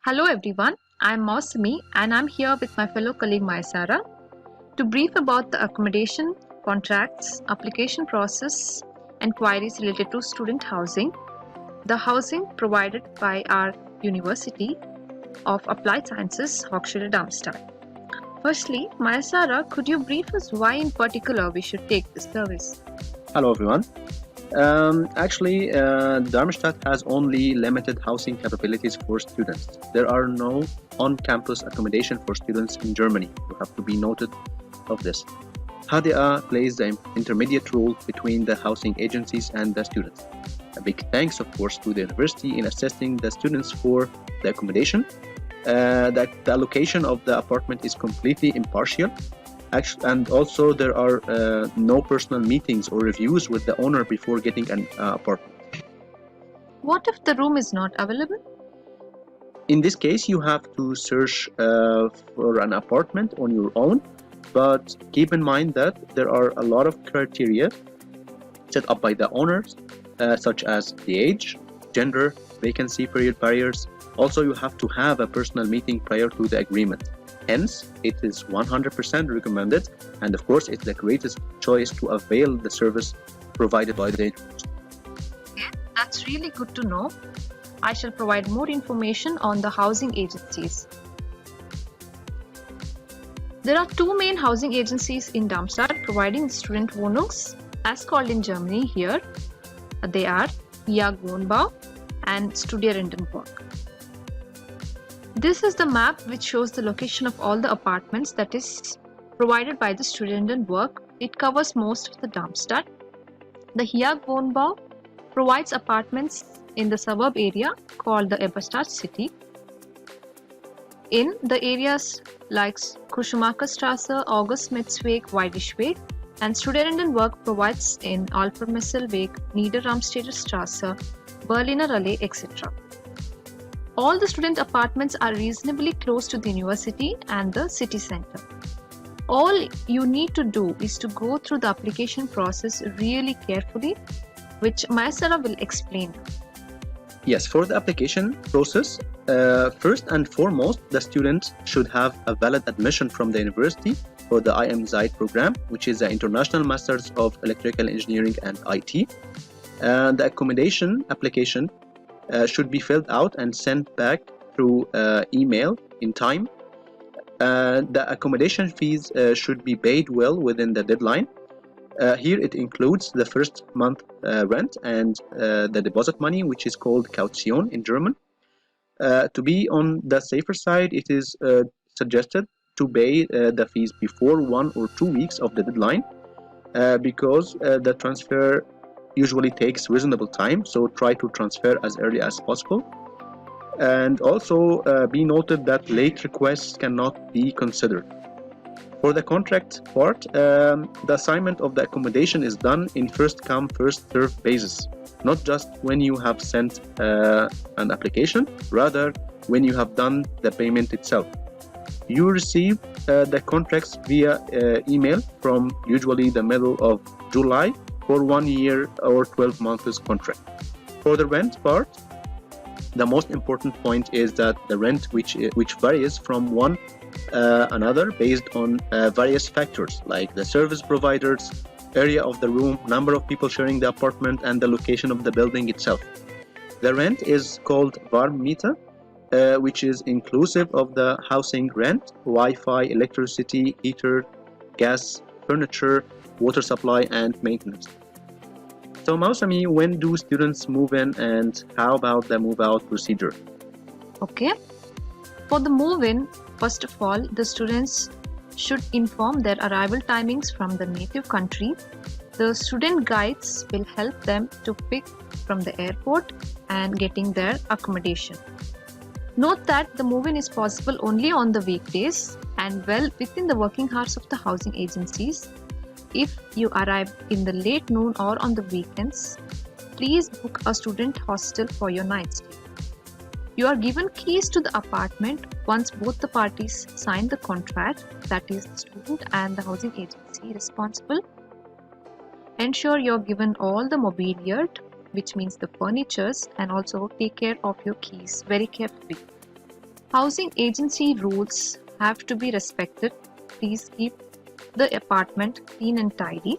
Hello everyone, I am Mausami and I am here with my fellow colleague Maisara to brief about the accommodation, contracts, application process, and queries related to student housing, the housing provided by our University of Applied Sciences, Hochschule Darmstadt. Firstly, Maisara, could you brief us why in particular we should take this service? Hello everyone. Darmstadt has only limited housing capabilities for students. There are no on-campus accommodation for students in Germany. You have to be noted of this. HDA plays the intermediate role between the housing agencies and the students. A big thanks, of course, to the university in assisting the students for the accommodation. The allocation of the apartment is completely impartial. And also there are no personal meetings or reviews with the owner before getting an apartment. What if the room is not available? In this case, you have to search for an apartment on your own, but keep in mind that there are a lot of criteria set up by the owners, such as the age, gender, vacancy period barriers. Also, you have to have a personal meeting prior to the agreement. Hence, it is 100% recommended, and of course, it's the greatest choice to avail the service provided by the university. Okay, that's really good to know. I shall provide more information on the housing agencies. There are two main housing agencies in Darmstadt providing student Wohnungs, as called in Germany here. They are Wohnbau and Studierendenwohnung. This is the map which shows the location of all the apartments that is provided by the Studierendenwohnung. It covers most of the Darmstadt. The Wohnbau provides apartments in the suburb area called the Eberstadt city. In the areas like Kuschmacherstraße, August-Schmitz-Weg, Weidischweg, and Studierendenwohnung provides in Alpermesselweg, Niederramstädter Straße, Berliner Allee, etc. All the student apartments are reasonably close to the university and the city center. All you need to do is to go through the application process really carefully, which Maisara will explain. Yes, for the application process, first and foremost, the student should have a valid admission from the university for the IM-Zeit program, which is the International Masters of Electrical Engineering and IT. And the accommodation application should be filled out and sent back through email in time. The accommodation fees should be paid well within the deadline. Here it includes the first month rent and the deposit money, which is called Kaution in German. To be on the safer side, it is suggested to pay the fees before 1 or 2 weeks of the deadline because the transfer usually takes reasonable time, so try to transfer as early as possible. And also be noted that late requests cannot be considered. For the contract part, the assignment of the accommodation is done in first come first served basis, not just when you have sent an application, rather when you have done the payment itself. You receive the contracts via email from usually the middle of July for 1 year or 12 months contract. For the rent part, the most important point is that the rent which varies from one another based on various factors like the service providers, area of the room, number of people sharing the apartment, and the location of the building itself. The rent is called Warmmiete, which is inclusive of the housing rent, Wi-Fi, electricity, heater, gas, furniture, water supply, and maintenance. So Mausami, when do students move in and how about the move-out procedure? Okay. For the move-in, first of all, the students should inform their arrival timings from the native country. The student guides will help them to pick from the airport and getting their accommodation. Note that the move-in is possible only on the weekdays and well within the working hours of the housing agencies. If you arrive in the late noon or on the weekends, please book a student hostel for your night stay. You are given keys to the apartment once both the parties sign the contract, that is the student and the housing agency responsible. Ensure you are given all the mobiliar, which means the furnitures, and also take care of your keys very carefully. Housing agency rules have to be respected. Please keep the apartment clean and tidy.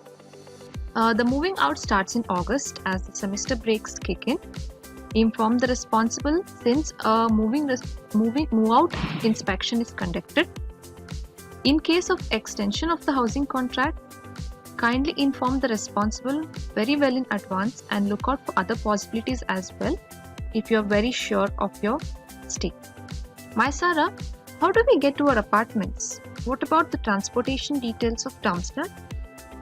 The moving out starts in August as the semester breaks kick in. Inform the responsible since a move out inspection is conducted. In case of extension of the housing contract, kindly inform the responsible very well in advance and look out for other possibilities as well if you're very sure of your stay. My Sarah, how do we get to our apartments? What about the transportation details of Darmstadt?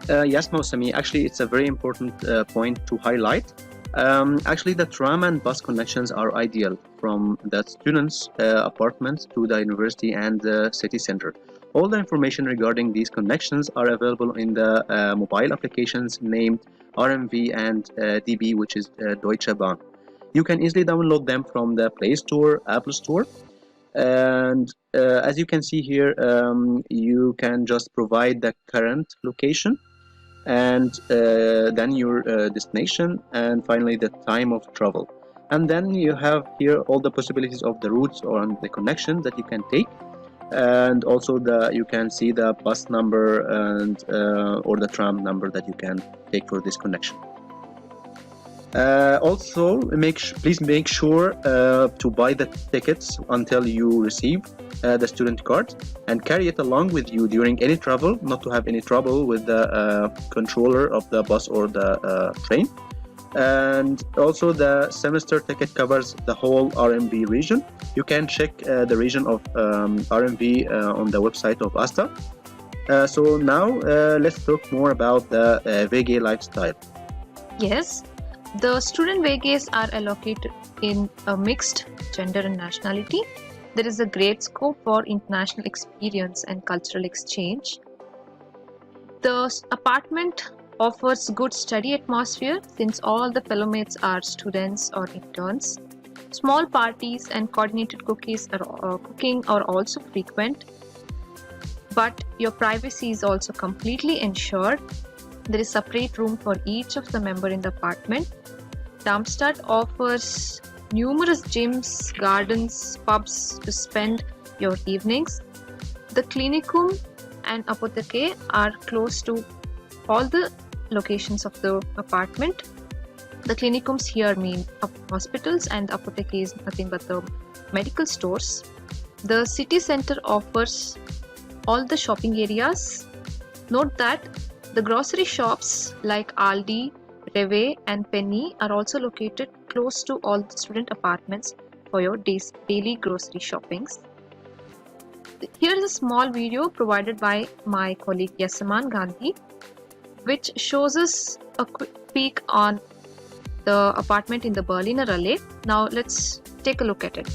Yes, Mosami, actually it's a very important point to highlight. Actually, the tram and bus connections are ideal from the students' apartments to the university and the city center. All the information regarding these connections are available in the mobile applications named RMV and DB, which is Deutsche Bahn. You can easily download them from the Play Store, Apple Store, and as you can see here, you can just provide the current location and then your destination, and finally the time of travel, and then you have here all the possibilities of the routes or the connections that you can take, and also you can see the bus number and or the tram number that you can take for this connection. Also, please make sure to buy the tickets until you receive the student card and carry it along with you during any travel, not to have any trouble with the controller of the bus or the train. And also the semester ticket covers the whole RMV region. You can check the region of RMV on the website of ASTA. So now let's talk more about the VG lifestyle. Yes, the student VGs are allocated in a mixed gender and nationality. There is a great scope for international experience and cultural exchange. The apartment offers good study atmosphere since all the fellowmates are students or interns. Small parties and coordinated cooking are also frequent, but your privacy is also completely ensured. There is separate room for each of the member in the apartment. Darmstadt offers numerous gyms, gardens, pubs to spend your evenings. The Clinicum and Apotheke are close to all the locations of the apartment. The Clinicums here mean hospitals and Apotheke is nothing but the medical stores. The city center offers all the shopping areas. Note that the grocery shops like Aldi, Rewe and Penny are also located close to all the student apartments for your daily grocery shoppings. Here is a small video provided by my colleague Yasaman Gandhi, which shows us a quick peek on the apartment in the Berliner Allee. Now let's take a look at it.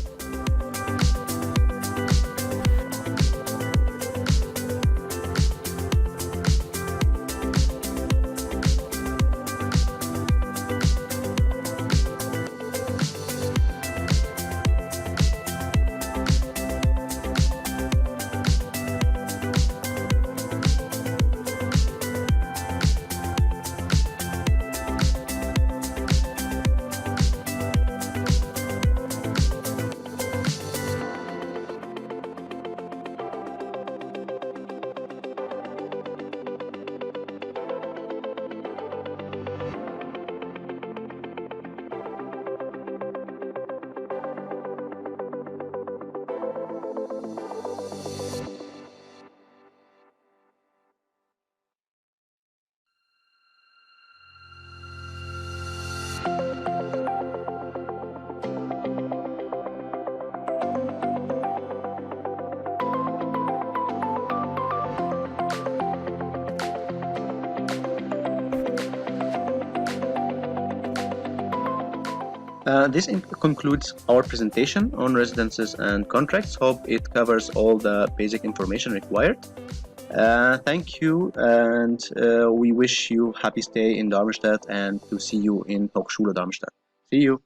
This concludes our presentation on residences and contracts. Hope it covers all the basic information required. Thank you, and we wish you happy stay in Darmstadt and to see you in Hochschule Darmstadt. See you.